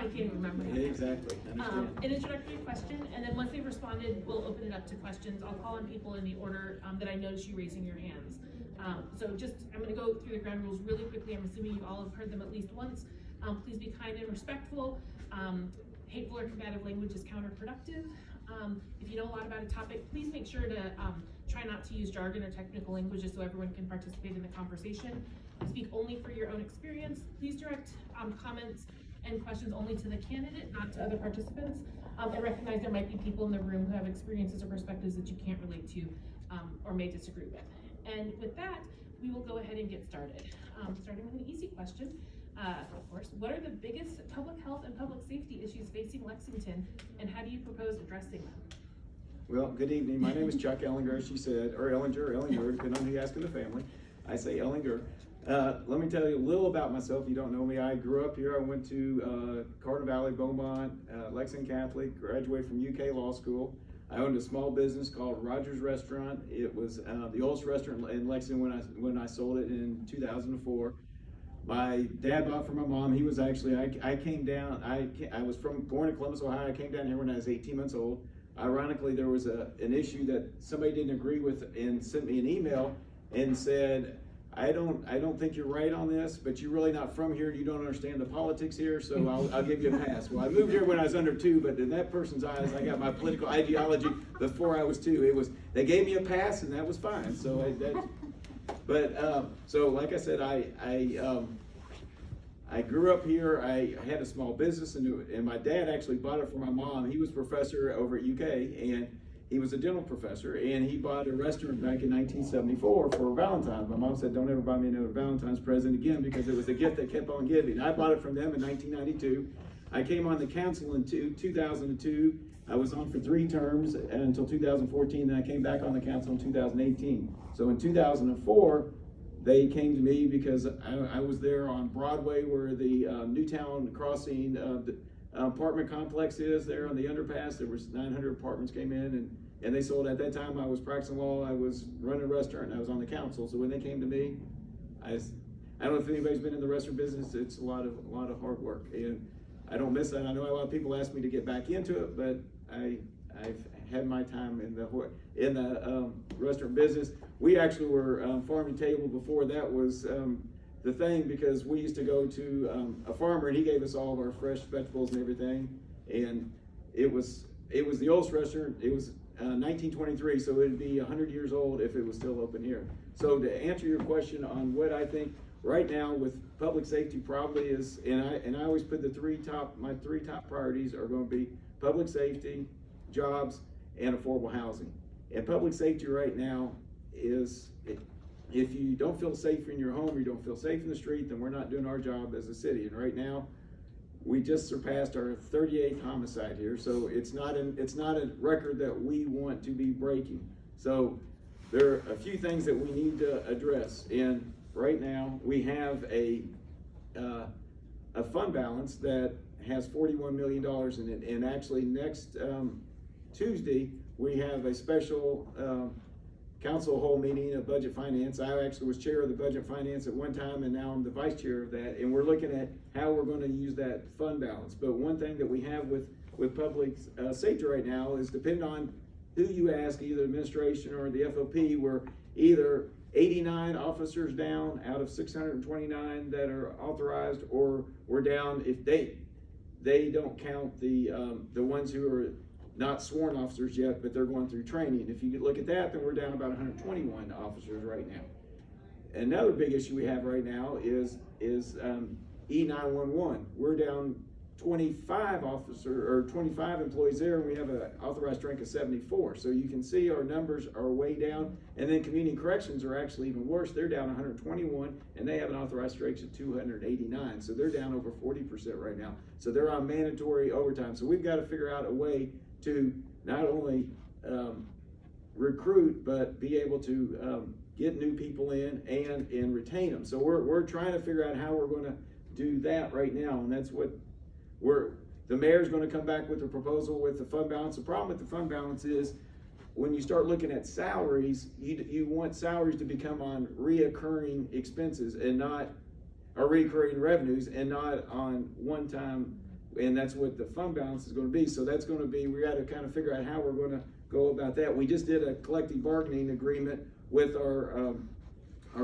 I can't remember. Exactly. An introductory question, and then once they've responded, we'll open it up to questions. I'll call on people in the order that I notice you raising your hands. So I'm going to go through the ground rules really quickly. I'm assuming you all have heard them at least once. Please be kind and respectful. Hateful or combative language is counterproductive. If you know a lot about a topic, please make sure to try not to use jargon or technical languages so everyone can participate in the conversation. Speak only for your own experience. Please direct comments and questions only to the candidate, not to other participants. I recognize there might be people in the room who have experiences or perspectives that you can't relate to or may disagree with. And with that, we will go ahead and get started. Starting with an easy question, of course. What are the biggest public health and public safety issues facing Lexington, and how do you propose addressing them? Well, good evening. My name is Chuck Ellinger, as she said, or Ellinger, depending on who you ask in the family. I say Ellinger. Let me tell you a little about myself if you don't know me. I grew up here. I went to Cardinal Valley, Beaumont, Lexington Catholic, graduated from UK Law School. I owned a small business called Rogers Restaurant. It was the oldest restaurant in Lexington when I sold it in 2004. My dad bought from my mom. He was actually, I came down, I was born in Columbus, Ohio. I came down here when I was 18 months old. Ironically, there was an issue that somebody didn't agree with and sent me an email and said, I don't think you're right on this, but you're really not from here. You don't understand the politics here, so I'll give you a pass. Well, I moved here when I was under 2, but in that person's eyes, I got my political ideology before I was 2. They gave me a pass, and that was fine. So so like I said, I grew up here. I had a small business, and my dad actually bought it for my mom. He was a professor over at UK, and he was a dental professor, and he bought a restaurant back in 1974 for Valentine's. My mom said, don't ever buy me another Valentine's present again, because it was a gift that kept on giving. I bought it from them in 1992. I came on the council in 2002. I was on for 3 terms until 2014, then I came back on the council in 2018. So in 2004, they came to me because I was there on Broadway where the Newtown Crossing the apartment complex is there on the underpass. There was 900 apartments came in, and they sold. At that time I was practicing law, I was running a restaurant, and I was on the council. So when they came to me, I don't know if anybody's been in the restaurant business. It's a lot of hard work, and I don't miss that. I know a lot of people ask me to get back into it, but I've had my time in the restaurant business. We actually were farm to table before that was the thing, because we used to go to a farmer, and he gave us all of our fresh vegetables and everything. And it was the oldest restaurant. It was 1923, so it'd be 100 years old if it was still open here. So to answer your question on what I think right now with public safety probably is, and I always put my three top priorities are going to be public safety, jobs, and affordable housing. And public safety right now is, if you don't feel safe in your home, or you don't feel safe in the street, then we're not doing our job as a city. And right now, we just surpassed our 38th homicide here, so it's not a record that we want to be breaking. So there are a few things that we need to address. And right now, we have a fund balance that has $41 million in it. And actually, next Tuesday, we have a special council hall meeting of budget finance. I actually was chair of the budget finance at one time, and now I'm the vice chair of that. And we're looking at how we're going to use that fund balance. But one thing that we have with public safety right now is, depending on who you ask, either administration or the FOP, we're either 89 officers down out of 629 that are authorized, or we're down, if they don't count the ones who are not sworn officers yet, but they're going through training. If you could look at that, then we're down about 121 officers right now. Another big issue we have right now is E911. We're down 25 employees there, and we have an authorized strength of 74. So you can see our numbers are way down. And then community corrections are actually even worse. They're down 121, and they have an authorized strength of 289. So they're down over 40% right now. So they're on mandatory overtime. So we've got to figure out a way to not only recruit, but be able to get new people in and retain them. So we're trying to figure out how we're going to do that right now, and that's what the mayor's going to come back with a proposal with the fund balance. The problem with the fund balance is, when you start looking at salaries, you want salaries to become on reoccurring expenses and not, or reoccurring revenues, and not on one-time and that's what the fund balance is going to be. So that's going to be, we got to kind of figure out how we're going to go about that. We just did a collective bargaining agreement with our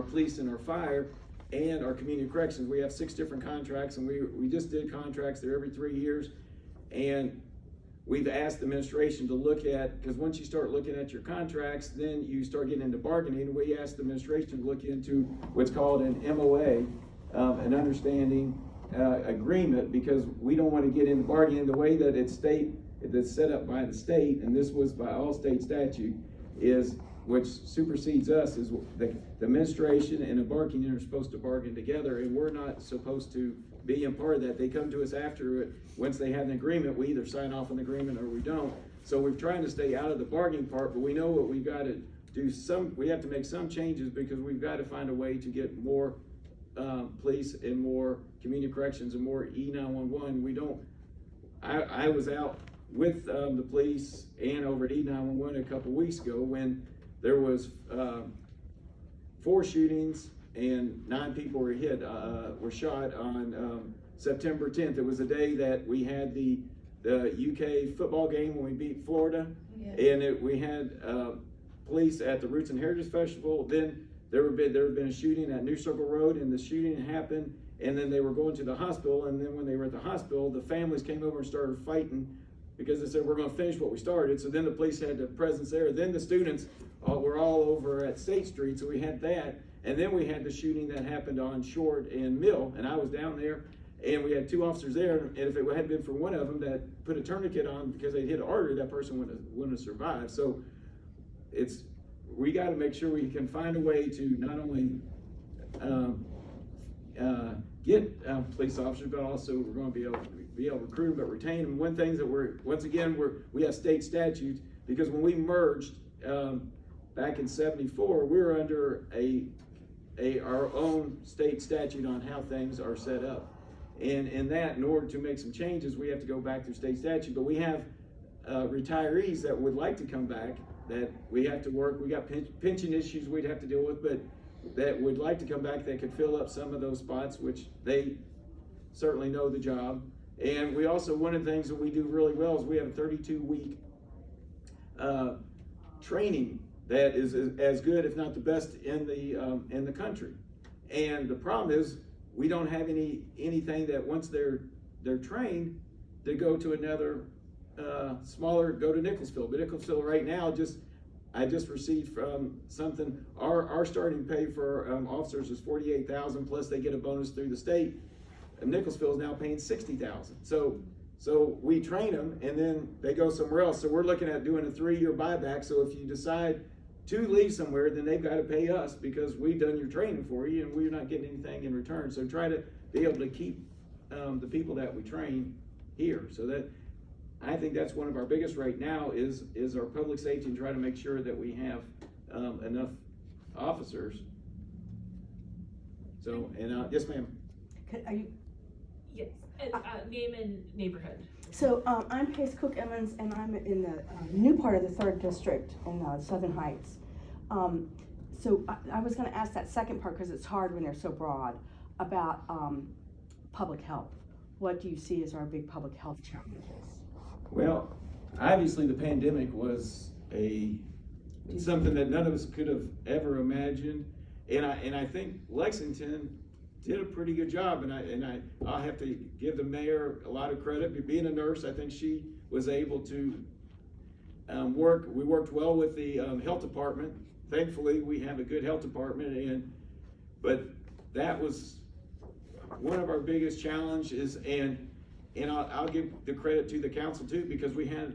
police and our fire and our community corrections. We have 6 different contracts, and we just did contracts there every 3 years. And we've asked the administration to look at, because once you start looking at your contracts, then you start getting into bargaining. We asked the administration to look into what's called an MOA, an understanding agreement, because we don't want to get into bargaining the way that it's set up by the state, and this was by all state statute, is which supersedes us, is the administration and the bargaining are supposed to bargain together, and we're not supposed to be a part of that. They come to us after it. Once they have an agreement, we either sign off on the agreement or we don't. So we're trying to stay out of the bargaining part, but we know what we've got to do. We have to make some changes, because we've got to find a way to get more police and more community corrections and more E911. I was out with the police and over at E911 a couple weeks ago when there was 4 shootings and 9 people were shot on September 10th. It was the day that we had the UK football game when we beat Florida. Yeah. And we had police at the Roots and Heritage Festival. Then there had been a shooting at New Circle Road, and the shooting happened, and then they were going to the hospital, and then when they were at the hospital, the families came over and started fighting because they said, we're going to finish what we started. So then the police had the presence there. Then the students were all over at State Street, so we had that. And then we had the shooting that happened on Short and Mill, and I was down there, and we had 2 officers there, and if it hadn't been for one of them that put a tourniquet on because they hit an artery, that person wouldn't have survived. So we got to make sure we can find a way to not only get police officers, but also we're going to be able to recruit them, but retain them. One thing that we have state statutes, because when we merged back in '74, we were under our own state statute on how things are set up. And in order to make some changes, we have to go back through state statute. But we have retirees that would like to come back that we have to work. We got pension issues we'd have to deal with, but that would like to come back that could fill up some of those spots, which they certainly know the job. And we also, one of the things that we do really well is we have a 32-week training that is as good, if not the best, in the country. And the problem is we don't have anything that once they're trained to go to another smaller, go to Nicholsville. But Nicholsville right now, I just received from something, our starting pay for officers is $48,000, plus they get a bonus through the state. And Nicholsville is now paying $60,000. So we train them, and then they go somewhere else. So we're looking at doing a 3-year buyback. So if you decide to leave somewhere, then they've got to pay us because we've done your training for you, and we're not getting anything in return. So try to be able to keep the people that we train here. So that, I think that's one of our biggest right now is our public safety, and try to make sure that we have enough officers. So, and yes, ma'am. Are you? Yes, name and neighborhood. So I'm Pace Cook Emmons, and I'm in the new part of the 3rd District in Southern Heights. So I was going to ask that second part, because it's hard when they're so broad, about public health. What do you see as our big public health challenges? Well, obviously the pandemic was something that none of us could have ever imagined, and I think Lexington did a pretty good job, and I'll have to give the mayor a lot of credit. Being a nurse, I think she was able to work. We worked well with the health department. Thankfully, we have a good health department, but that was one of our biggest challenges. And I'll give the credit to the council too, because we had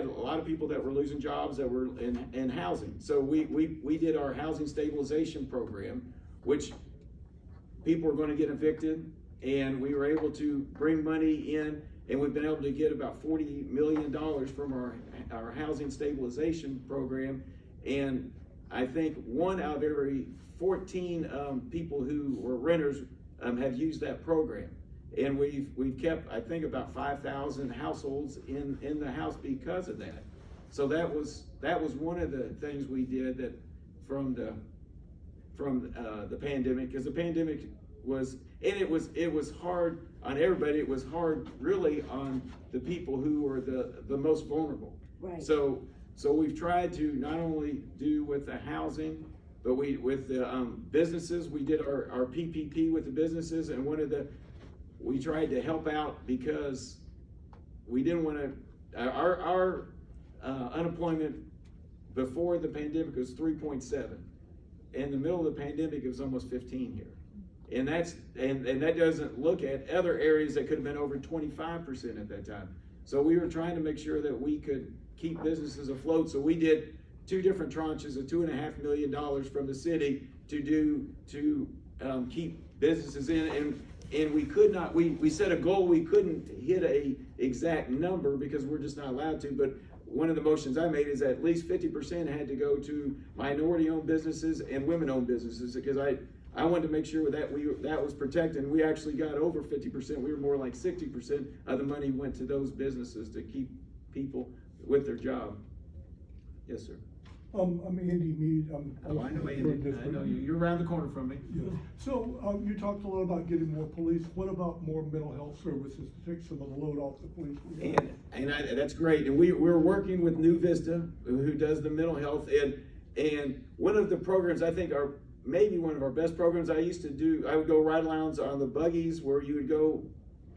a lot of people that were losing jobs that were in housing. So we did our housing stabilization program, which people were going to get evicted, and we were able to bring money in, and we've been able to get about $40 million from our housing stabilization program. And I think 1 out of every 14 people who were renters have used that program. And we've kept, I think, about 5,000 households in the house because of that. So that was one of the things we did that from the pandemic, because the pandemic was, and it was hard on everybody. It was hard really on the people who were the most vulnerable. Right. So we've tried to not only do with the housing, but with the businesses. We did our PPP with the businesses, and we tried to help out because we didn't want to. Our unemployment before the pandemic was 3.7. In the middle of the pandemic, it was almost 15 here. And that doesn't look at other areas that could have been over 25% at that time. So we were trying to make sure that we could keep businesses afloat. So we did 2 different tranches of $2.5 million from the city to keep businesses in. And we could not, we set a goal, we couldn't hit a exact number because we're just not allowed to, but one of the motions I made is at least 50% had to go to minority-owned businesses and women-owned businesses, because I wanted to make sure that that was protected. We actually got over 50%. We were more like 60% of the money went to those businesses to keep people with their job. Yes, sir. I'm Andy Mead. I know Andy. I know you. You're around the corner from me. Yes. So you talked a lot about getting more police. What about more mental health services to take some of the load off the police? That's great. And we're working with New Vista, who does the mental health. And one of the programs I think are maybe one of our best programs I used to do, I would go ride-alongs on the buggies where you would go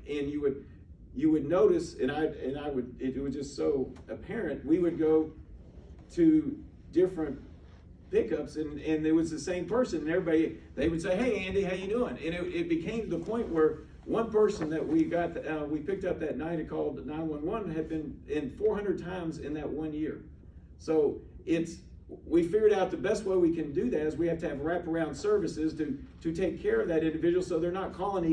and you would notice, and it was just so apparent, we would go to different pickups and it was the same person, and everybody, they would say, "Hey Andy, how you doing?" And it became to the point where one person that we picked up that night and called 911 had been in 400 times in that 1 year. So we figured out the best way we can do that is we have to have wraparound services to take care of that individual, so they're not calling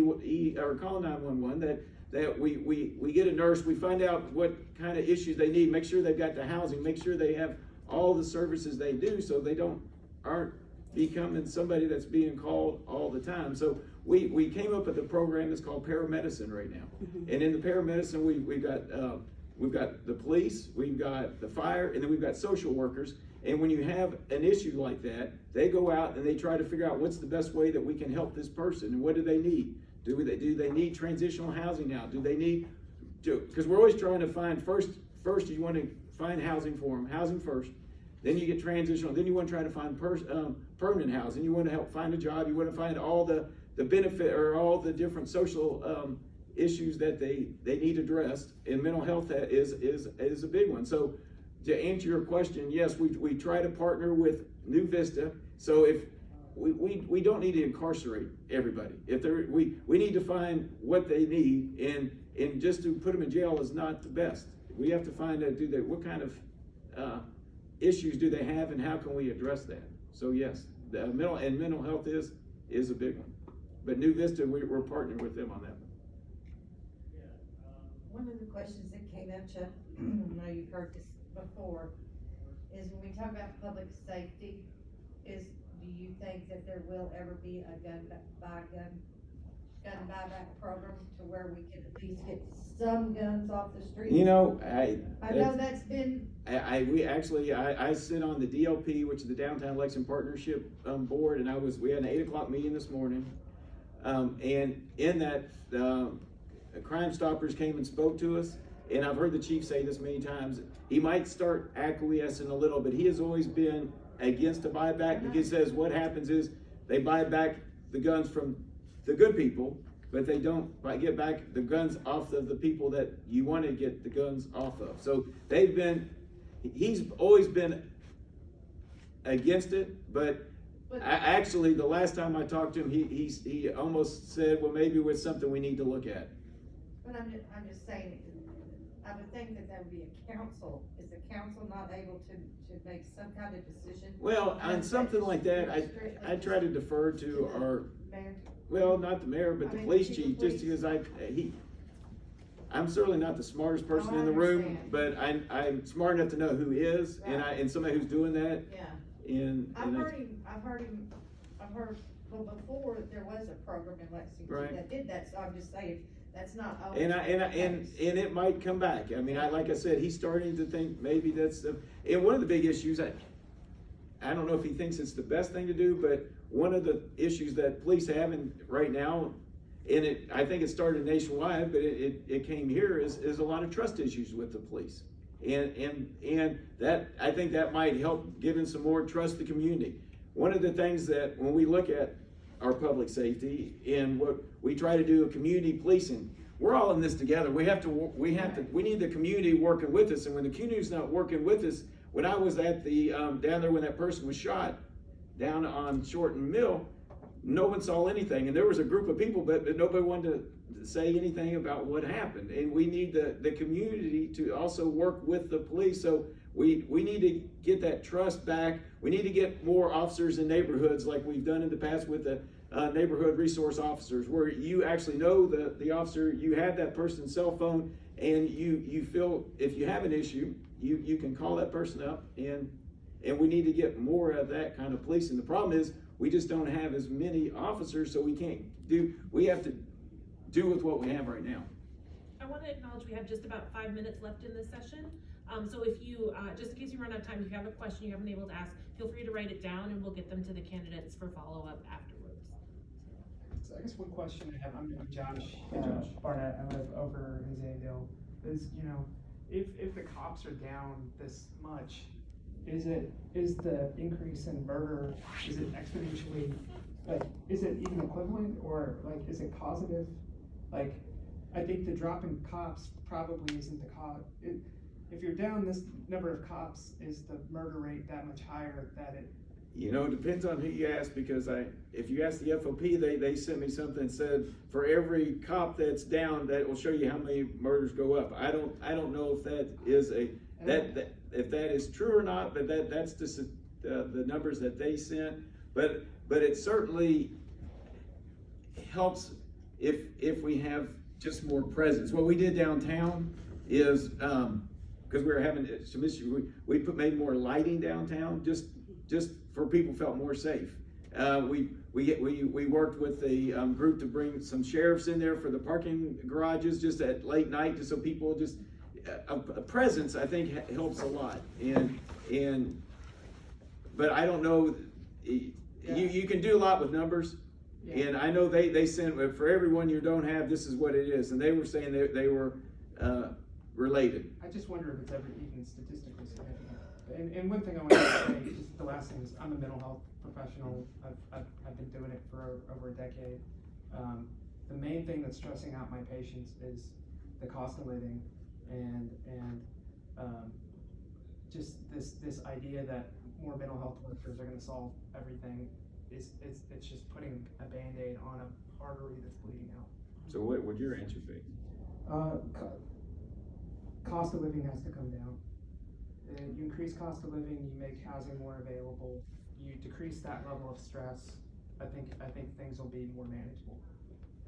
calling 911. That we get a nurse, we find out what kind of issues they need, make sure they've got the housing, make sure they have all the services they do, so they aren't becoming somebody that's being called all the time. So we came up with a program that's called paramedicine right now. Mm-hmm. And in the paramedicine, we've got the police, we've got the fire, and then we've got social workers. And when you have an issue like that, they go out and they try to figure out what's the best way that we can help this person, and what do they need? Do they need transitional housing now? Do they need because we're always trying to find first you want to find housing for them, housing first. Then you get transitional. Then you want to try to find permanent housing. You want to help find a job. You want to find all the benefit or all the different social issues that they need addressed. And mental health is a big one. So to answer your question, yes, we try to partner with New Vista. So if we don't need to incarcerate everybody. If we need to find what they need, and just to put them in jail is not the best. We have to find out what kind of issues do they have, and how can we address that? So yes, the mental health is a big one. But New Vista, we're partnering with them on that one. One of the questions that came up to, I know you've heard this before, is when we talk about public safety, do you think that there will ever be a gun buyback program to where we can at least get some guns off the street? You know, I know that's been. I sit on the DLP, which is the Downtown Election Partnership board, and we had an 8 o'clock meeting this morning, and in that, Crime Stoppers came and spoke to us, and I've heard the chief say this many times. He might start acquiescing a little, but he has always been against a buyback, because he says what happens is they buy back the guns from the good people, but they don't get back the guns off of the people that you want to get the guns off of. So he's always been against it, but actually the last time I talked to him, he almost said, well, maybe it's something we need to look at. But I'm just saying, I would think that would be a council. Is the council not able to make some kind of decision? Well, on something like that, I try to defer to our mayor. Well, not the mayor, but the police chief, just because I'm certainly not the smartest person in the room, but I'm smart enough to know who is, right. and somebody who's doing that. Yeah. I've heard, well, before there was a program in Lexington right. that did that, so I'm just saying, that's not always and it might come back. I mean, like I said, he's starting to think maybe that's and one of the big issues, I don't know if he thinks it's the best thing to do, but one of the issues that police have right now I think it started nationwide, but it came here is a lot of trust issues with the police. And that, I think that might help giving some more trust to the community. One of the things that when we look at our public safety and what we try to do, community policing, we're all in this together. We need the community working with us. And when the community's not working with us, when I was at the, down there when that person was shot, down on Short and Mill, no one saw anything. And there was a group of people, but nobody wanted to say anything about what happened. And we need the community to also work with the police. So we need to get that trust back. We need to get more officers in neighborhoods like we've done in the past with the neighborhood resource officers, where you actually know the officer, you have that person's cell phone, and you feel if you have an issue, you can call that person up, and we need to get more of that kind of policing. The problem is we just don't have as many officers, so we have to do with what we have right now. I want to acknowledge we have just about 5 minutes left in this session. So if you, just in case you run out of time, if you have a question you haven't been able to ask, feel free to write it down and we'll get them to the candidates for follow-up afterwards. So I guess one question I have, I'm Josh, Hey, Josh. Barnett, I live over in Zanesville, is, if the cops are down this much, is the increase in murder, is it exponentially, like, is it even equivalent, or like, is it positive? Like, I think the drop in cops probably isn't the cause. If you're down this number of cops, is the murder rate that much higher that it? It depends on who you ask, because if you ask the FOP, they sent me something that said for every cop that's down, that will show you how many murders go up. I don't know if that is if that is true or not, but that's just the numbers that they sent. But it certainly helps if we have just more presence. What we did downtown is because we were having some issues, we made more lighting downtown just for people felt more safe. We worked with a group to bring some sheriffs in there for the parking garages just at late night, just so people just a presence I think helps a lot. But I don't know. You can do a lot with numbers. Yeah. And I know they sent for everyone you don't have, this is what it is, and they were saying they were related. I just wonder if it's ever even statistically significant. And one thing I want to say, just the last thing is, I'm a mental health professional. I've been doing it for over a decade. The main thing that's stressing out my patients is the cost of living, and just this idea that more mental health workers are going to solve everything. It's just putting a Band-Aid on a artery that's bleeding out. So what would your answer be? Cost of living has to come down. You increase cost of living, you make housing more available, you decrease that level of stress. I think things will be more manageable,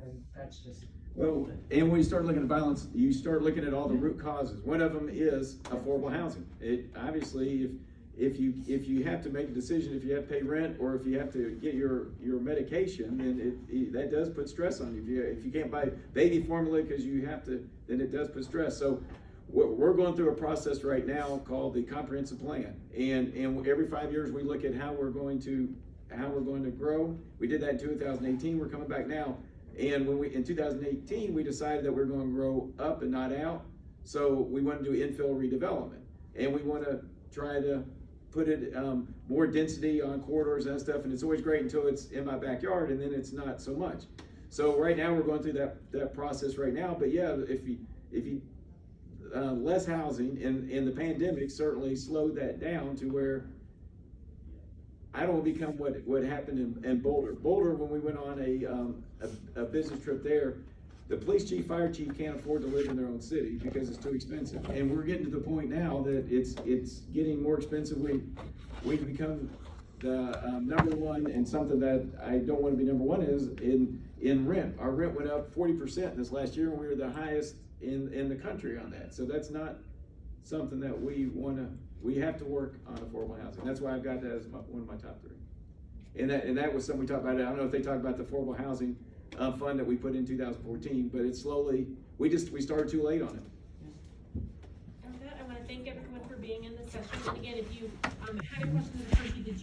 and that's just. Well, and when you start looking at violence, you start looking at all the root causes. One of them is affordable housing. It obviously, if you have to make a decision, if you have to pay rent, or if you have to get your medication, then that does put stress on you. If you can't buy baby formula because you have to, then it does put stress. So we're going through a process right now called the comprehensive plan, and every 5 years we look at how we're going to grow. We did that in 2018. We're coming back now, and in 2018 we decided that we're going to grow up and not out. So we want to do infill redevelopment, and we want to try to put it more density on corridors and stuff, and it's always great until it's in my backyard, and then it's not so much. So right now we're going through that process right now. But yeah, if you less housing, and the pandemic certainly slowed that down to where I don't want to become what happened in Boulder. Boulder, when we went on a business trip there, the police chief, fire chief can't afford to live in their own city because it's too expensive. And we're getting to the point now that it's getting more expensive. We've become the number one, and something that I don't want to be number one is in rent. Our rent went up 40% this last year, and we were the highest in the country on that. So that's not something that we have to work on affordable housing. That's why I've got that as one of my top three. And that was something we talked about. I don't know if they talked about the affordable housing fund that we put in 2014, but it's slowly, we started too late on it. And with that, I want to thank everyone for being in this session. And again, if you had a question that occurred to you that you